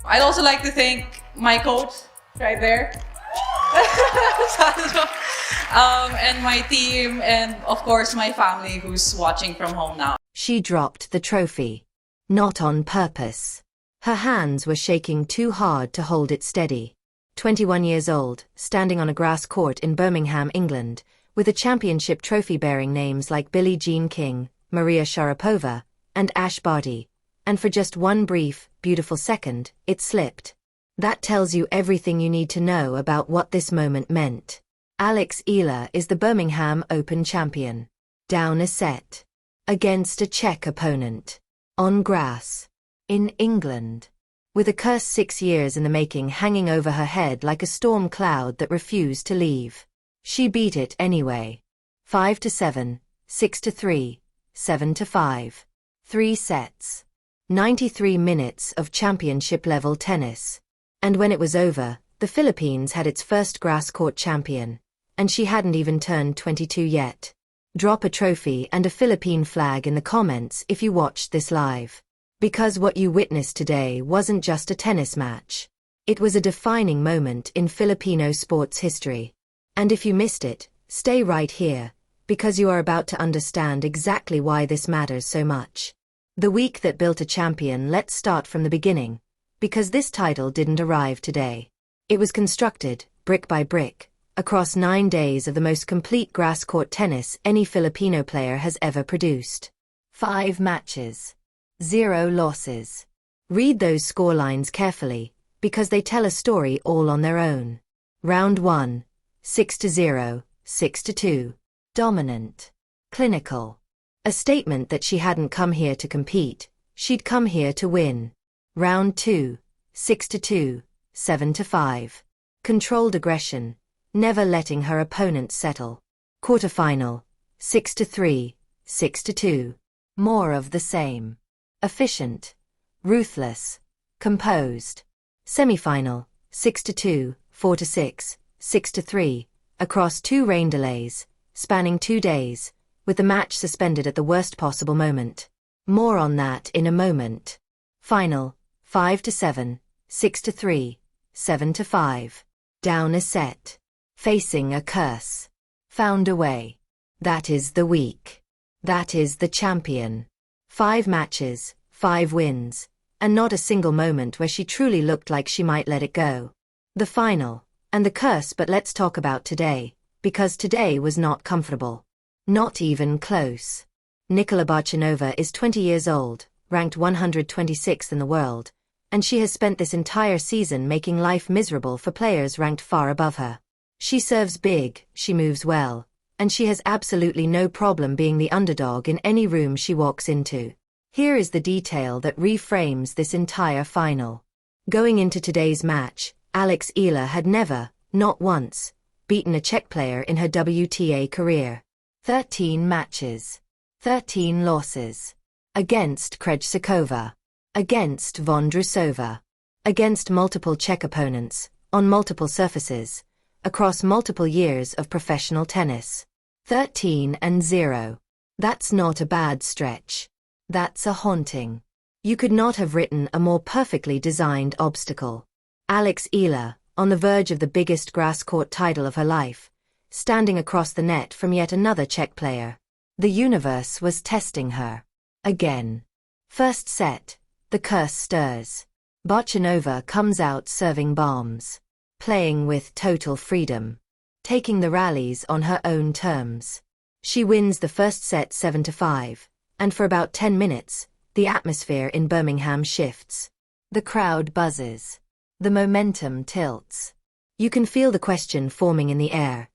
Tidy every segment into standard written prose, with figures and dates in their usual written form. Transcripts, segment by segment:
I'd also like to thank my coach right there. And my team, and of course my family who's watching from home now. She dropped the trophy. Not on purpose. Her hands were shaking too hard to hold it steady. 21 years old, standing on a grass court in Birmingham, England, with a championship trophy bearing names like Billie Jean King, Maria Sharapova, and Ash Barty. And for just one brief, beautiful second, it slipped. That tells you everything you need to know about what this moment meant. Alex Eala is the Birmingham Open champion. Down a set. Against a Czech opponent. On grass. In England. With a curse 6 years in the making hanging over her head like a storm cloud that refused to leave. She beat it anyway. 5-7, 6-3, 7-5. 3 sets. 93 minutes of championship-level tennis. And when it was over, the Philippines had its first grass court champion. And she hadn't even turned 22 yet. Drop a trophy and a Philippine flag in the comments if you watched this live. Because what you witnessed today wasn't just a tennis match. It was a defining moment in Filipino sports history. And if you missed it, stay right here, because you are about to understand exactly why this matters so much. The week that built a champion. Let's start from the beginning, because this title didn't arrive today. It was constructed, brick by brick, across 9 days of the most complete grass court tennis any Filipino player has ever produced. 5 matches. 0 losses. Read those scorelines carefully, because they tell a story all on their own. Round 1. 6-0, 6-2. Dominant. Clinical. A statement that she hadn't come here to compete, she'd come here to win. Round 2. 6-2, 7-5. Controlled aggression, never letting her opponent settle. Quarterfinal. 6-3, 6-2. More of the same. Efficient. Ruthless. Composed. Semifinal. 6-2, 4-6, 6-3. Across 2 rain delays, spanning 2 days, with the match suspended at the worst possible moment. More on that in a moment. Final. 5-7, 6-3, 7-5. Down a set. Facing a curse. Found a way. That is the week. That is the champion. 5 matches, 5 wins, and not a single moment where she truly looked like she might let it go. The final, and the curse. But let's talk about today, because today was not comfortable. Not even close. Nikola Bartunkova is 20 years old, ranked 126th in the world, and she has spent this entire season making life miserable for players ranked far above her. She serves big, she moves well, and she has absolutely no problem being the underdog in any room she walks into. Here is the detail that reframes this entire final. Going into today's match, Alex Eala had never, not once, beaten a Czech player in her WTA career. 13 matches. 13 losses. Against Krejcikova. Against Vondrousova. Against multiple Czech opponents, on multiple surfaces, across multiple years of professional tennis. 13-0. That's not a bad stretch. That's a haunting. You could not have written a more perfectly designed obstacle. Alex Eala, on the verge of the biggest grass court title of her life, standing across the net from yet another Czech player. The universe was testing her. Again. First set, the curse stirs. Bartunkova comes out serving bombs. Playing with total freedom. Taking the rallies on her own terms. She wins the first set 7-5, and for about 10 minutes, the atmosphere in Birmingham shifts. The crowd buzzes. The momentum tilts. You can feel the question forming in the air.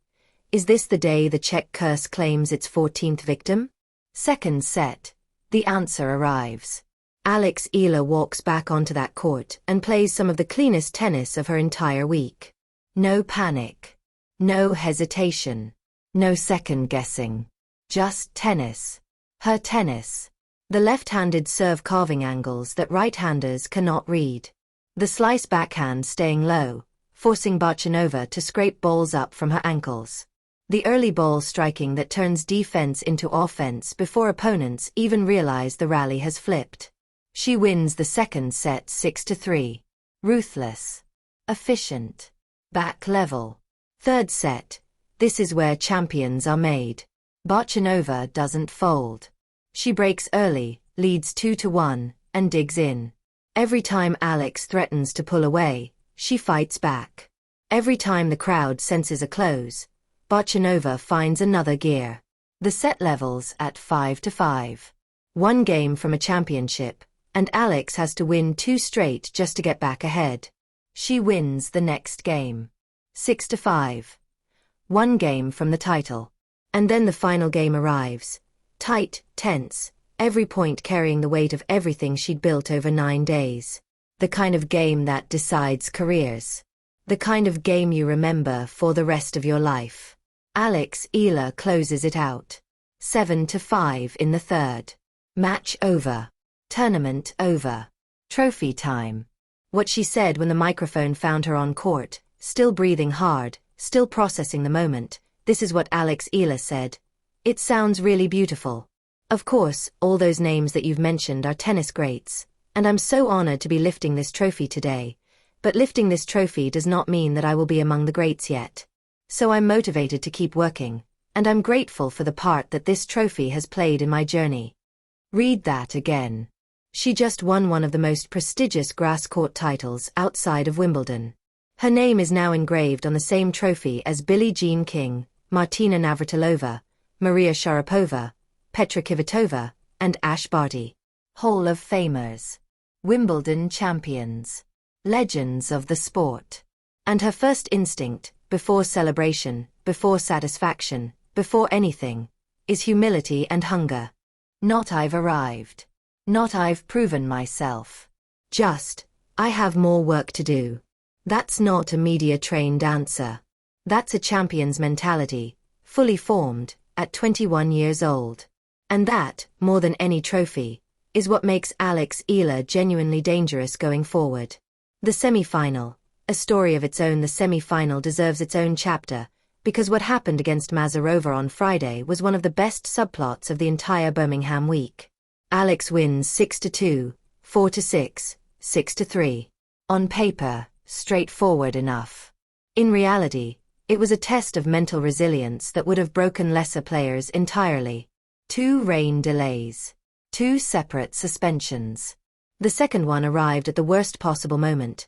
Is this the day the Czech curse claims its 14th victim? Second set. The answer arrives. Alex Eala walks back onto that court and plays some of the cleanest tennis of her entire week. No panic. No hesitation. No second-guessing. Just tennis. Her tennis. The left-handed serve carving angles that right-handers cannot read. The slice backhand staying low, forcing Bartunkova to scrape balls up from her ankles. The early ball striking that turns defense into offense before opponents even realize the rally has flipped. She wins the second set 6-3. Ruthless. Efficient. Back level. Third set. This is where champions are made. Bartunkova doesn't fold. She breaks early, leads 2-1, and digs in. Every time Alex threatens to pull away, she fights back. Every time the crowd senses a close, Bartunkova finds another gear. The set levels at 5-5. One game from a championship, and Alex has to win 2 straight just to get back ahead. She wins the next game. 6-5. One game from the title. And then the final game arrives. Tight, tense, every point carrying the weight of everything she'd built over 9 days. The kind of game that decides careers. The kind of game you remember for the rest of your life. Alex Eala closes it out. 7-5 in the third. Match over. Tournament over. Trophy time. What she said when the microphone found her on court, still breathing hard, still processing the moment, this is what Alex Eala said. It sounds really beautiful. Of course, all those names that you've mentioned are tennis greats, and I'm so honored to be lifting this trophy today. But lifting this trophy does not mean that I will be among the greats yet. So I'm motivated to keep working, and I'm grateful for the part that this trophy has played in my journey. Read that again. She just won one of the most prestigious grass court titles outside of Wimbledon. Her name is now engraved on the same trophy as Billie Jean King, Martina Navratilova, Maria Sharapova, Petra Kvitova, and Ash Barty. Hall of Famers. Wimbledon champions. Legends of the sport. And her first instinct, before celebration, before satisfaction, before anything, is humility and hunger. Not I've arrived. Not I've proven myself. Just, I have more work to do. That's not a media-trained answer. That's a champion's mentality, fully formed, at 21 years old. And that, more than any trophy, is what makes Alex Eala genuinely dangerous going forward. The semi-final, a story of its own. The semi-final deserves its own chapter, because what happened against Mazarova on Friday was one of the best subplots of the entire Birmingham week. Alex wins 6-2, 4-6, 6-3. On paper, straightforward enough. In reality, it was a test of mental resilience that would have broken lesser players entirely. 2 rain delays. 2 separate suspensions. The second one arrived at the worst possible moment.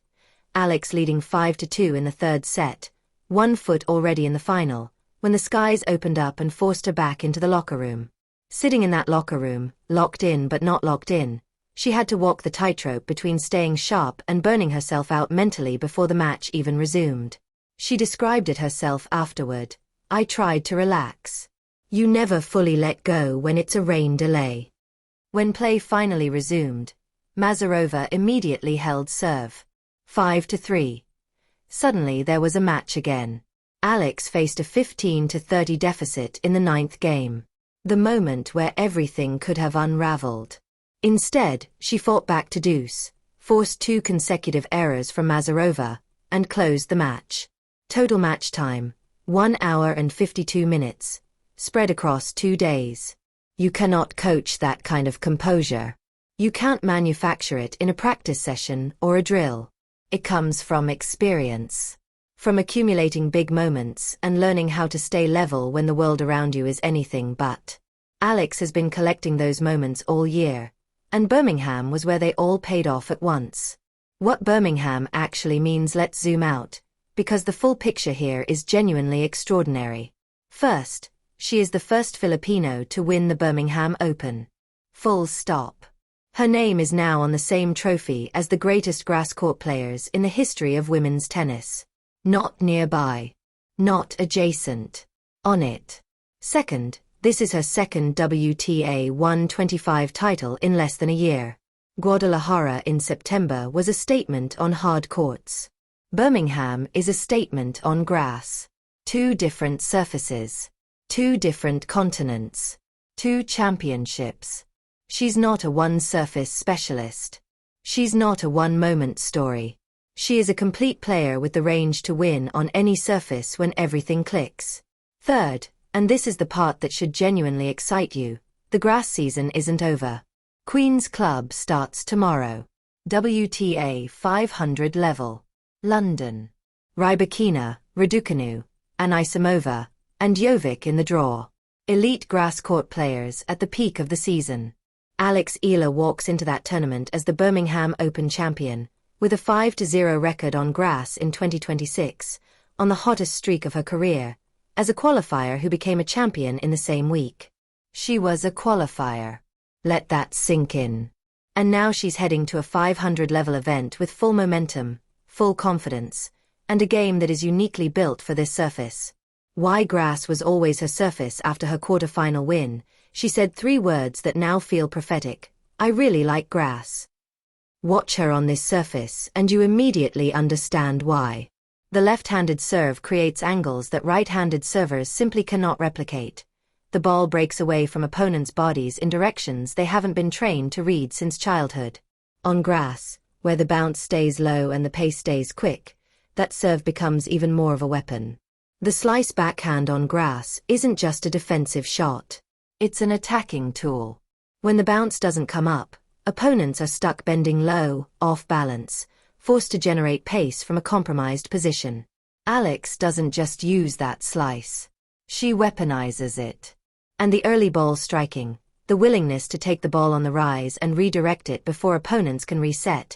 Alex leading 5-2 in the third set, 1 foot already in the final, when the skies opened up and forced her back into the locker room. Sitting in that locker room, locked in but not locked in, she had to walk the tightrope between staying sharp and burning herself out mentally before the match even resumed. She described it herself afterward. I tried to relax. You never fully let go when it's a rain delay. When play finally resumed, Mazarova immediately held serve. 5-3. Suddenly there was a match again. Alex faced a 15-30 deficit in the 9th game. The moment where everything could have unraveled. Instead, she fought back to deuce, forced 2 consecutive errors from Mazarova, and closed the match. Total match time, 1 hour and 52 minutes, spread across 2 days. You cannot coach that kind of composure. You can't manufacture it in a practice session or a drill. It comes from experience. From accumulating big moments and learning how to stay level when the world around you is anything but. Alex has been collecting those moments all year, and Birmingham was where they all paid off at once. What Birmingham actually means, let's zoom out, because the full picture here is genuinely extraordinary. First, she is the first Filipino to win the Birmingham Open. Full stop. Her name is now on the same trophy as the greatest grass court players in the history of women's tennis. Not nearby. Not adjacent. On it. Second, this is her second WTA 125 title in less than a year. Guadalajara in September was a statement on hard courts. Birmingham is a statement on grass. 2 different surfaces. 2 different continents. 2 championships. She's not a one-surface specialist. She's not a one-moment story. She is a complete player with the range to win on any surface when everything clicks. Third, and this is the part that should genuinely excite you, the grass season isn't over. Queen's Club starts tomorrow. WTA 500 level. London. Rybakina, Raducanu, Anisimova, and Jovic in the draw. Elite grass court players at the peak of the season. Alex Eala walks into that tournament as the Birmingham Open champion, with a 5-0 record on grass in 2026, on the hottest streak of her career, as a qualifier who became a champion in the same week. She was a qualifier. Let that sink in. And now she's heading to a 500-level event with full momentum, full confidence, and a game that is uniquely built for this surface. Why grass was always her surface after her quarter-final win, she said 3 words that now feel prophetic: I really like grass. Watch her on this surface and you immediately understand why. The left-handed serve creates angles that right-handed servers simply cannot replicate. The ball breaks away from opponents' bodies in directions they haven't been trained to read since childhood. On grass, where the bounce stays low and the pace stays quick, that serve becomes even more of a weapon. The slice backhand on grass isn't just a defensive shot. It's an attacking tool. When the bounce doesn't come up, opponents are stuck bending low, off balance, forced to generate pace from a compromised position. Alex doesn't just use that slice. She weaponizes it. And the early ball striking, the willingness to take the ball on the rise and redirect it before opponents can reset,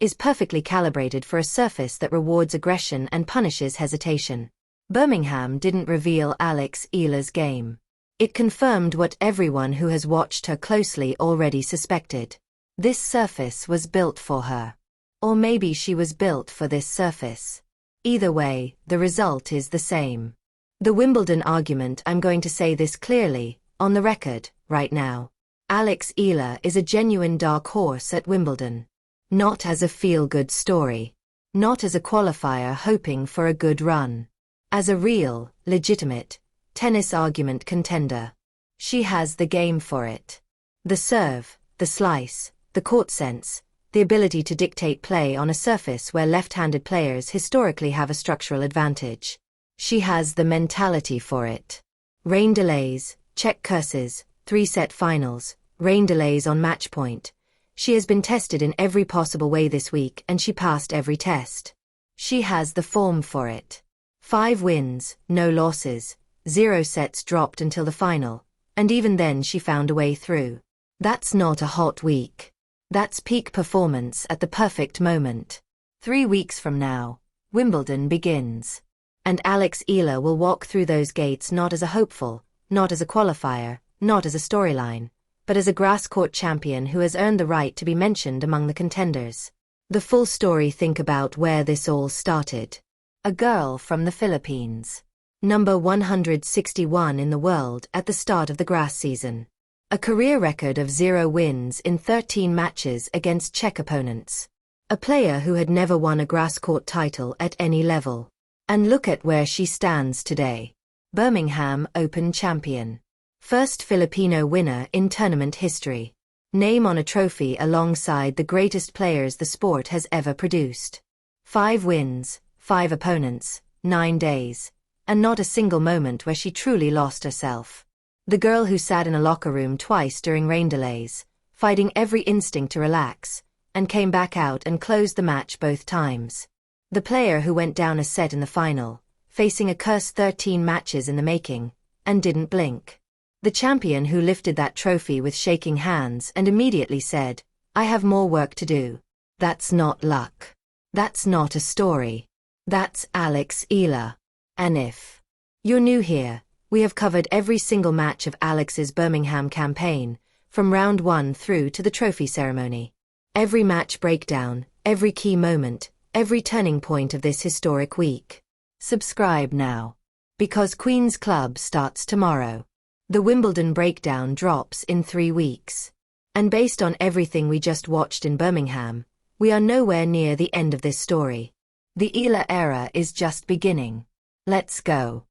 is perfectly calibrated for a surface that rewards aggression and punishes hesitation. Birmingham didn't reveal Alex Eala's game. It confirmed what everyone who has watched her closely already suspected. This surface was built for her. Or maybe she was built for this surface. Either way, the result is the same. The Wimbledon argument, I'm going to say this clearly, on the record, right now. Alex Eala is a genuine dark horse at Wimbledon. Not as a feel-good story. Not as a qualifier hoping for a good run. As a real, legitimate, tennis argument contender. She has the game for it. The serve, the slice, the court sense, the ability to dictate play on a surface where left-handed players historically have a structural advantage. She has the mentality for it. Rain delays, check curses, 3-set finals, rain delays on match point. She has been tested in every possible way this week and she passed every test. She has the form for it. 5 wins, no losses, 0 sets dropped until the final, and even then she found a way through. That's not a hot week. That's peak performance at the perfect moment. 3 weeks from now, Wimbledon begins. And Alex Eala will walk through those gates not as a hopeful, not as a qualifier, not as a storyline, but as a grass court champion who has earned the right to be mentioned among the contenders. The full story. Think about where this all started. A girl from the Philippines. Number 161 in the world at the start of the grass season. A career record of 0 wins in 13 matches against Czech opponents. A player who had never won a grass court title at any level. And look at where she stands today. Birmingham Open champion. First Filipino winner in tournament history. Name on a trophy alongside the greatest players the sport has ever produced. 5 wins, 5 opponents, 9 days. And not a single moment where she truly lost herself. The girl who sat in a locker room twice during rain delays, fighting every instinct to relax, and came back out and closed the match both times. The player who went down a set in the final, facing a cursed 13 matches in the making, and didn't blink. The champion who lifted that trophy with shaking hands and immediately said, I have more work to do. That's not luck. That's not a story. That's Alex Eala. And if you're new here, we have covered every single match of Alex's Birmingham campaign, from round 1 through to the trophy ceremony. Every match breakdown, every key moment, every turning point of this historic week. Subscribe now. Because Queen's Club starts tomorrow. The Wimbledon breakdown drops in 3 weeks. And based on everything we just watched in Birmingham, we are nowhere near the end of this story. The Eala era is just beginning. Let's go.